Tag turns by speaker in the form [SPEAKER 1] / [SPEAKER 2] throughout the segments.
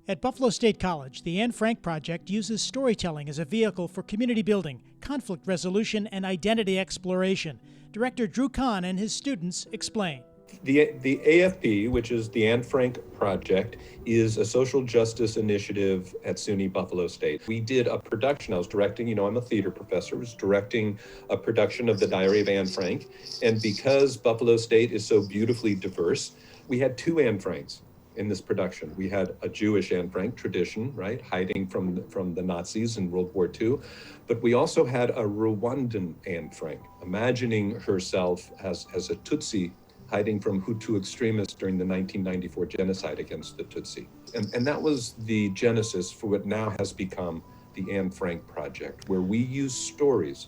[SPEAKER 1] At Buffalo State College, the Anne Frank Project uses storytelling as a vehicle for community building, conflict resolution, and identity exploration. Director Drew Kahn and his students explain.
[SPEAKER 2] The AFP, which is the Anne Frank Project, is a social justice initiative at SUNY Buffalo State. We did a production. I was directing, I'm a theater professor, was directing a production of the Diary of Anne Frank. And because Buffalo State is so beautifully diverse, we had two Anne Franks in this production. We had a Jewish Anne Frank tradition, right, hiding from the Nazis in World War II. But we also had a Rwandan Anne Frank, imagining herself as a Tutsi hiding from Hutu extremists during the 1994 genocide against the Tutsi. And that was the genesis for what now has become the Anne Frank Project, where we use stories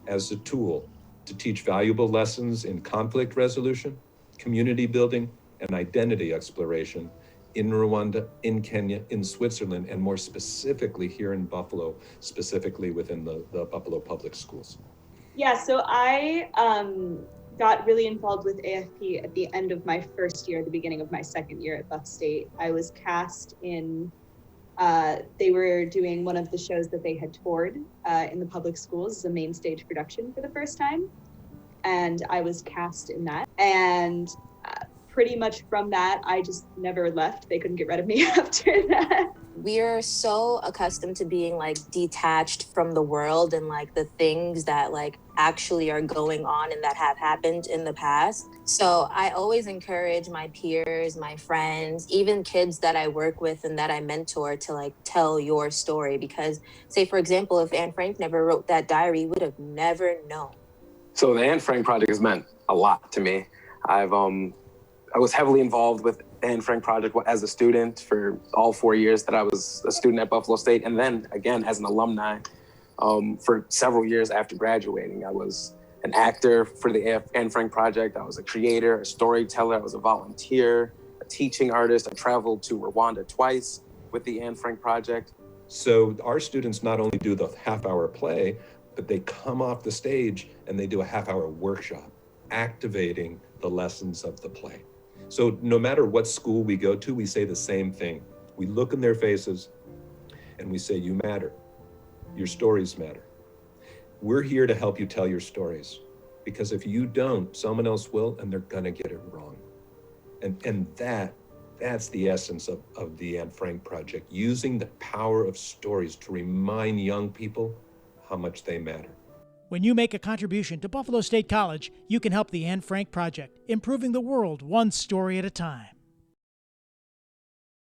[SPEAKER 2] as a tool to teach valuable lessons in conflict resolution, community building, and identity exploration in Rwanda, in Kenya, in Switzerland, and more specifically here in Buffalo, specifically within the Buffalo Public Schools.
[SPEAKER 3] Yeah, so I got really involved with AFP at the end of my first year, at the beginning of my second year at Buff State. I was cast in, they were doing one of the shows that they had toured in the public schools as a main stage production for the first time. And I was cast in that. And pretty much from that, I just never left. They couldn't get rid of me after that.
[SPEAKER 4] We're so accustomed to being detached from the world and the things that actually are going on and that have happened in the past. So I always encourage my peers, my friends, even kids that I work with and that I mentor to tell your story. Because say, for example, if Anne Frank never wrote that diary, we would have never known.
[SPEAKER 5] So the Anne Frank Project has meant a lot to me. I was heavily involved with the Anne Frank Project as a student for all 4 years that I was a student at Buffalo State. And then again, as an alumni, for several years after graduating. I was an actor for the Anne Frank Project. I was a creator, a storyteller. I was a volunteer, a teaching artist. I traveled to Rwanda twice with the Anne Frank Project.
[SPEAKER 2] So our students not only do the half-hour play, but they come off the stage and they do a half-hour workshop, activating the lessons of the play. So no matter what school we go to, we say the same thing. We look in their faces and we say, you matter. Your stories matter. We're here to help you tell your stories, because if you don't, someone else will, and they're gonna get it wrong. And that's the essence of the Anne Frank Project, using the power of stories to remind young people how much they matter.
[SPEAKER 1] When you make a contribution to Buffalo State College, you can help the Anne Frank Project, improving the world one story at a time.